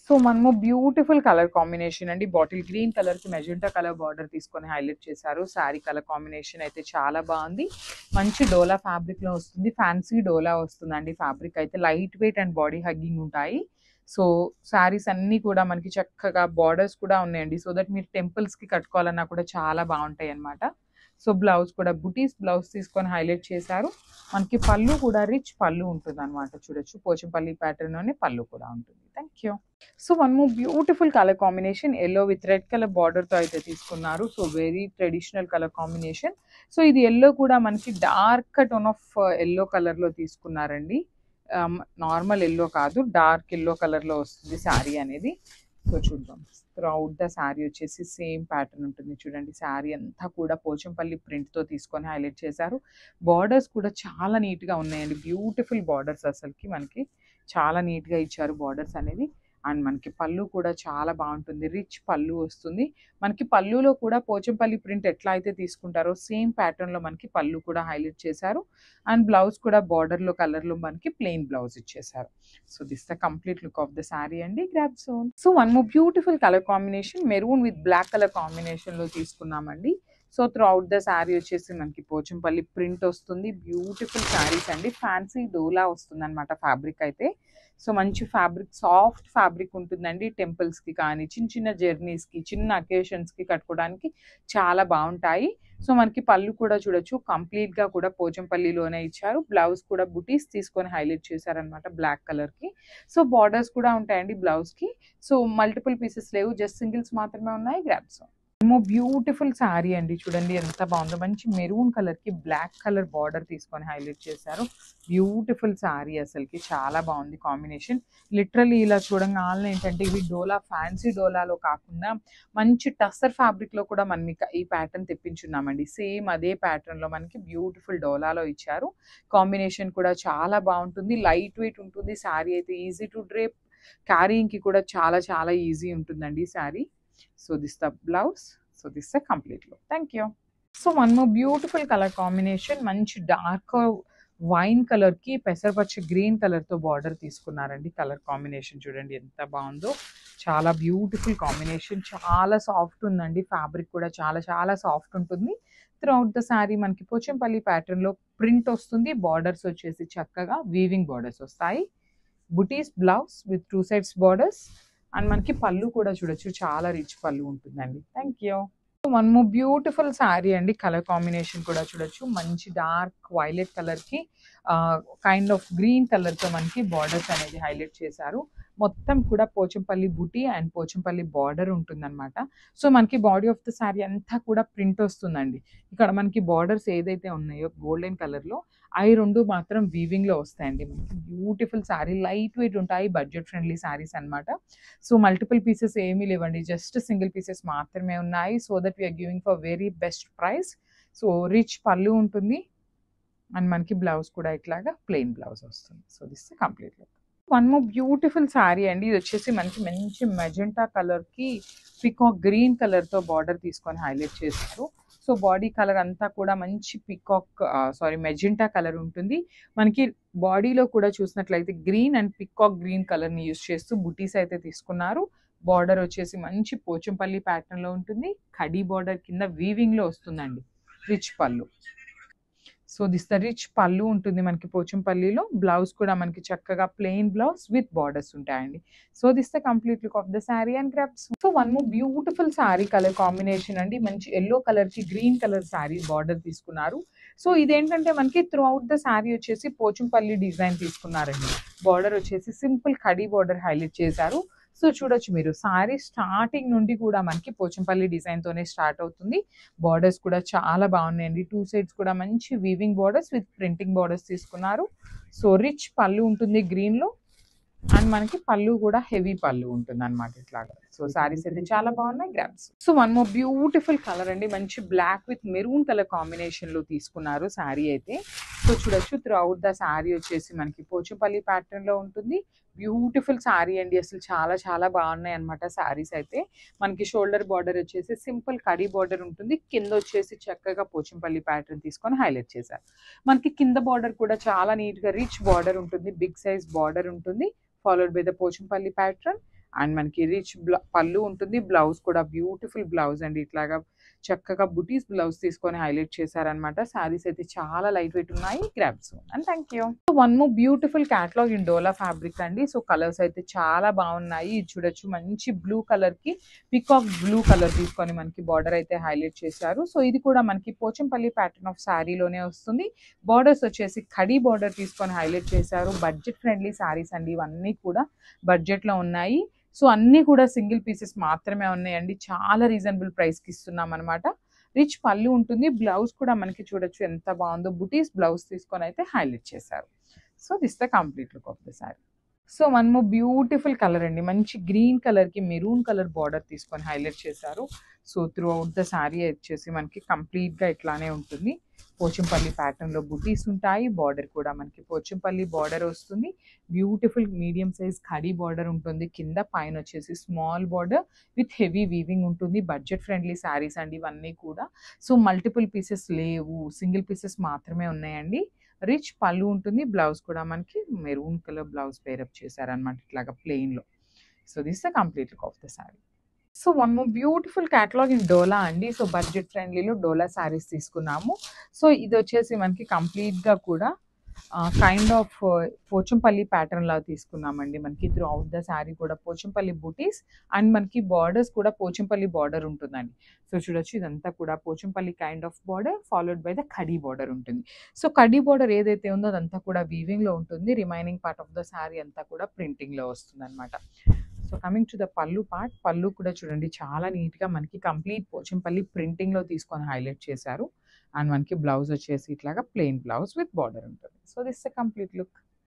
So మనము beautiful colour combination అండి. Bottle green కలర్కి మెజెంటా కలర్ బార్డర్ తీసుకొని హైలైట్ చేశారు. శారీ కలర్ కాంబినేషన్ అయితే చాలా బాగుంది. మంచి డోలా ఫ్యాబ్రిక్లో వస్తుంది. ఫ్యాన్సీ డోలా వస్తుందండి. ఫ్యాబ్రిక్ అయితే light weight and body hugging ఉంటాయి. సో శారీస్ అన్నీ కూడా మనకి చక్కగా బార్డర్స్ కూడా ఉన్నాయండి. సో దట్ మీరు టెంపుల్స్కి కట్టుకోవాలన్నా కూడా చాలా బాగుంటాయి అన్నమాట. సో బ్లౌజ్ కూడా బుటీస్ బ్లౌజ్ తీసుకొని హైలైట్ చేశారు. మనకి పళ్ళు కూడా రిచ్ పళ్ళు ఉంటుంది అనమాట. చూడొచ్చు పోచంపల్లి ప్యాటర్న్లోనే పళ్ళు కూడా ఉంటుంది. Thank you. So one more beautiful colour combination yellow with red colour బార్డర్తో అయితే తీసుకున్నారు. So very traditional colour combination. So ఇది ఎల్లో కూడా మనకి డార్క్ టోన్ ఆఫ్ ఎల్లో కలర్లో తీసుకున్నారండి. నార్మల్ ఎల్లో కాదు, డార్క్ ఎల్లో కలర్లో వస్తుంది శారీ అనేది. సో చూద్దాం. త్రూఅవుట్ ద శారీ వచ్చేసి సేమ్ ప్యాటర్న్ ఉంటుంది. చూడండి శారీ అంతా కూడా పోచంపల్లి ప్రింట్తో తీసుకొని హైలైట్ చేశారు. బార్డర్స్ కూడా చాలా నీట్గా ఉన్నాయండి. బ్యూటిఫుల్ బార్డర్స్, అసలుకి మనకి చాలా నీట్గా ఇచ్చారు బార్డర్స్ అనేది. అండ్ మనకి పళ్ళు కూడా చాలా బాగుంటుంది. రిచ్ పళ్ళు వస్తుంది. మనకి పళ్ళులో కూడా పోచంపల్లి ప్రింట్ ఎట్లా అయితే తీసుకుంటారో సేమ్ ప్యాటర్న్లో మనకి పళ్ళు కూడా హైలైట్ చేశారు. అండ్ బ్లౌజ్ కూడా బార్డర్లో కలర్లో మనకి ప్లెయిన్ బ్లౌజ్ ఇచ్చేసారు. So this the complete look of the sari అండి. గ్రాప్ జోన్. So one more beautiful colour combination maroon with black colour కాంబినేషన్లో తీసుకున్నామండి. సో త్రూఅవుట్ ద శారీ వచ్చేసి మనకి పోచంపల్లి ప్రింట్ వస్తుంది. బ్యూటిఫుల్ శారీస్ అండి. ఫ్యాన్సీ డోలా వస్తుంది అనమాట ఫ్యాబ్రిక్ అయితే. సో మంచి ఫ్యాబ్రిక్, సాఫ్ట్ ఫ్యాబ్రిక్ ఉంటుందండి. టెంపుల్స్కి కానీ చిన్న చిన్న జర్నీస్కి, చిన్న అకేషన్స్కి కట్టుకోవడానికి చాలా బాగుంటాయి. సో మనకి పళ్ళు కూడా చూడొచ్చు కంప్లీట్గా కూడా పోచంపల్లిలోనే ఇచ్చారు. బ్లౌజ్ కూడా బుటీస్ తీసుకొని హైలైట్ చేశారనమాట బ్లాక్ కలర్కి. సో బార్డర్స్ కూడా ఉంటాయండి బ్లౌజ్కి. సో మల్టిపుల్ పీసెస్ లేవు, జస్ట్ సింగిల్స్ మాత్రమే ఉన్నాయి. గ్రాప్స్ ఏమో బ్యూటిఫుల్ శారీ అండి. చూడండి ఎంత బాగుందో. మంచి మెరూన్ కలర్కి బ్లాక్ కలర్ బార్డర్ తీసుకొని హైలైట్ చేశారు. బ్యూటిఫుల్ శారీ, అసలుకి చాలా బాగుంది కాంబినేషన్. లిటరల్లీ ఇలా చూడంగానే ఏంటంటే ఇవి డోలా, ఫ్యాన్సీ డోలాలో కాకుండా మంచి టస్సర్ ఫ్యాబ్రిక్లో కూడా మనం ఈ ప్యాటర్న్ తెప్పించున్నామండి. సేమ్ అదే ప్యాటర్న్లో మనకి బ్యూటిఫుల్ డోలాలో ఇచ్చారు. కాంబినేషన్ కూడా చాలా బాగుంటుంది. లైట్ వెయిట్ ఉంటుంది శారీ అయితే. ఈజీ టు డ్రేప్, క్యారీయింగ్కి కూడా చాలా చాలా ఈజీ ఉంటుందండి ఈ sari. So this is the blouse. So this is a complete look. Thank you. So one more beautiful color combination. మంచి డార్క్ వైన్ కలర్ కి పెసరపచ్చ గ్రీన్ కలర్ తో బార్డర్ తీసుకున్నారండి. కలర్ కాంబినేషన్ చూడండి ఎంత బాగుందో. చాలా బ్యూటిఫుల్ కాంబినేషన్. చాలా సాఫ్ట్ ఉందండి. ఫ్యాబ్రిక్ కూడా చాలా చాలా సాఫ్ట్ ఉంటుంది. త్రూఅవుట్ ద శారీ మనకి పోచంపల్లి ప్యాటర్న్ లో ప్రింట్ వస్తుంది. బార్డర్స్ వచ్చేసి చక్కగా వీవింగ్ బార్డర్స్ వస్తాయి. Butis blouse with 2 sides borders. And మనకి పళ్ళు కూడా చూడొచ్చు చాలా రిచ్ పళ్ళు ఉంటుందండి. Thank you. One more beautiful sari అండి. కలర్ కాంబినేషన్ కూడా చూడొచ్చు. మంచి డార్క్ వైలెట్ కలర్కి కైండ్ ఆఫ్ గ్రీన్ కలర్తో మనకి బార్డర్స్ అనేది హైలైట్ చేశారు. మొత్తం కూడా పోచంపల్లి బుటీ అండ్ పోచంపల్లి బార్డర్ ఉంటుందన్నమాట. సో మనకి బాడీ ఆఫ్ ద శారీ అంతా కూడా ప్రింట్ వస్తుందండి. ఇక్కడ మనకి బార్డర్స్ ఏదైతే ఉన్నాయో గోల్డెన్ కలర్లో అవి రెండు మాత్రం వీవింగ్లో వస్తాయండి. మనకి బ్యూటిఫుల్ శారీ, లైట్ వెయిట్ ఉంటాయి, బడ్జెట్ ఫ్రెండ్లీ శారీస్ అనమాట. సో మల్టిపుల్ పీసెస్ ఏమీ లేవండి, జస్ట్ సింగిల్ పీసెస్ మాత్రమే ఉన్నాయి. So that we are giving for very best price. So rich pallu ఉంటుంది అండ్ మనకి బ్లౌజ్ కూడా ఇట్లాగా ప్లెయిన్ బ్లౌజ్ వస్తుంది. So this complete look. One more beautiful sari అండి. ఇది వచ్చేసి మనకి మంచి మెజెంటా కలర్కి పికాక్ గ్రీన్ కలర్తో బార్డర్ తీసుకొని హైలైట్ చేస్తారు. సో బాడీ కలర్ అంతా కూడా మంచి పికాక్ మెజెంటా కలర్ ఉంటుంది. మనకి బాడీలో కూడా చూసినట్లయితే గ్రీన్ అండ్ పికాక్ గ్రీన్ కలర్ని యూజ్ చేస్తూ బుటీస్ అయితే తీసుకున్నారు. బార్డర్ వచ్చేసి మంచి పోచంపల్లి ప్యాటర్న్లో ఉంటుంది. కడీ బార్డర్ కింద వీవింగ్లో వస్తుందండి. రిచ్ పళ్ళు. So this the rich pallu ఉంటుంది మనకి పోచంపల్లిలో. బ్లౌజ్ కూడా మనకి చక్కగా ప్లెయిన్ బ్లౌజ్ విత్ బార్డర్స్ ఉంటాయండి. So this the complete look of the sari and grasp. So one more beautiful sari colour combination అండి. మంచి ఎల్లో కలర్కి గ్రీన్ కలర్ శారీ బార్డర్ తీసుకున్నారు. సో ఇదేంటంటే మనకి త్రూఅవుట్ ద శారీ వచ్చేసి పోచంపల్లి డిజైన్ తీసుకున్నారండి. బార్డర్ వచ్చేసి సింపుల్ కడీ బార్డర్ హైలైట్ చేశారు. సో చూడొచ్చు మీరు శారీ స్టార్టింగ్ నుండి కూడా మనకి పోచంపల్లి డిజైన్తోనే స్టార్ట్ అవుతుంది. బార్డర్స్ కూడా చాలా బాగున్నాయండి. 2 sides కూడా మంచి weaving borders with printing borders తీసుకున్నారు. సో రిచ్ పళ్ళు ఉంటుంది గ్రీన్లో అండ్ మనకి పళ్ళు కూడా హెవీ పళ్ళు ఉంటుంది అనమాట ఇట్లాగా. సో శారీస్ అయితే చాలా బాగున్నాయి. Grasp. So one more beautiful colour అండి. మంచి బ్లాక్ విత్ మెరూన్ కలర్ కాంబినేషన్లో తీసుకున్నారు శారీ అయితే. సో చూడొచ్చు త్రూఅవుట్ ద శారీ వచ్చేసి మనకి పోచంపల్లి ప్యాటర్న్లో ఉంటుంది. బ్యూటిఫుల్ శారీ అండి. అసలు చాలా చాలా బాగున్నాయి అనమాట శారీస్ అయితే. మనకి షోల్డర్ బార్డర్ వచ్చేసి సింపుల్ కడీ బార్డర్ ఉంటుంది. కింద వచ్చేసి చక్కగా పోచంపల్లి ప్యాటర్న్ తీసుకొని హైలైట్ చేశారు. మనకి కింద బార్డర్ కూడా చాలా నీట్గా రిచ్ బార్డర్ ఉంటుంది. బిగ్ సైజ్ బార్డర్ ఉంటుంది. Followed by the Pochampalli pattern and మనకి రిచ్ పళ్ళు ఉంటుంది. బ్లౌజ్ కూడా బ్యూటిఫుల్ బ్లౌజ్ అండి. ఇట్లాగా చక్కగా బుటీస్ బ్లౌజ్ తీసుకొని హైలైట్ చేశారనమాట. శారీస్ అయితే చాలా లైట్ వెయిట్ ఉన్నాయి. Grab soon and thank you. One more beautiful catalogue in dola fabric అండి. సో కలర్స్ అయితే చాలా బాగున్నాయి. ఇది చూడొచ్చు, మంచి బ్లూ కలర్ కి పికాక్ బ్లూ కలర్ తీసుకొని మనకి బార్డర్ అయితే హైలైట్ చేశారు. సో ఇది కూడా మనకి పోచంపల్లి ప్యాటర్న్ ఆఫ్ శారీలోనే వస్తుంది. బార్డర్స్ వచ్చేసి కడీ బార్డర్ తీసుకొని హైలైట్ చేశారు. బడ్జెట్ ఫ్రెండ్లీ శారీస్ అండి. ఇవన్నీ కూడా బడ్జెట్ లో ఉన్నాయి. సో అన్నీ కూడా సింగిల్ పీసెస్ మాత్రమే ఉన్నాయండి. చాలా రీజనబుల్ ప్రైస్కి ఇస్తున్నాం అనమాట. రిచ్ పళ్ళు ఉంటుంది. బ్లౌజ్ కూడా మనకి చూడొచ్చు ఎంత బాగుందో. బుటీస్ బ్లౌజ్ తీసుకొని అయితే హైలైట్ చేశారు. So this the complete look of the sari. So one more beautiful colour అండి. మంచి గ్రీన్ కలర్కి మెరూన్ కలర్ బార్డర్ తీసుకొని హైలైట్ చేశారు. So through out the sari వచ్చేసి మనకి కంప్లీట్గా ఇట్లానే ఉంటుంది. పోచంపల్లి ప్యాటర్న్లో బుటీస్ ఉంటాయి. బార్డర్ కూడా మనకి పోచంపల్లి బార్డర్ వస్తుంది. Beautiful medium size khadi border ఉంటుంది. కింద పైన వచ్చేసి small border with heavy weaving ఉంటుంది. బడ్జెట్ ఫ్రెండ్లీ శారీస్ అండి ఇవన్నీ కూడా. సో మల్టిపుల్ పీసెస్ లేవు, సింగిల్ పీసెస్ మాత్రమే ఉన్నాయండి. రిచ్ పళ్ళు ఉంటుంది. బ్లౌజ్ కూడా మనకి మెరూన్ కలర్ బ్లౌజ్ పేరప్ చేశారనమాట ఇట్లాగా ప్లెయిన్లో. So this the complete look of the sari. So one more beautiful catalogue in Dola అండి. సో బడ్జెట్ ఫ్రెండ్లీలో డోలా శారీస్ తీసుకున్నాము. సో ఇది వచ్చేసి మనకి కంప్లీట్గా కూడా కైండ్ ఆఫ్ పోచంపల్లి ప్యాటర్న్ లాగా తీసుకున్నామండి. మనకి త్రూ అవుట్ ద శారీ కూడా పోచంపల్లి బూటీస్ అండ్ మనకి బార్డర్స్ కూడా పోచంపల్లి బార్డర్ ఉంటుందండి. సో చూడొచ్చు, ఇదంతా కూడా Pochampalli kind of border followed by the kadi border ఉంటుంది. సో కడీ బార్డర్ ఏదైతే ఉందో అదంతా కూడా వీవింగ్లో ఉంటుంది. Remaining part of the sari అంతా కూడా ప్రింటింగ్లో వస్తుంది అనమాట. So coming to the pallu part, pallu కూడా చూడండి చాలా నీట్గా మనకి కంప్లీట్ పోచంపల్లి ప్రింటింగ్లో తీసుకొని హైలైట్ చేశారు. అండ్ మనకి బ్లౌజ్ వచ్చేసి ఇట్లాగా ప్లెయిన్ బ్లౌజ్ విత్ బార్డర్ ఉంటుంది. So this is complete look.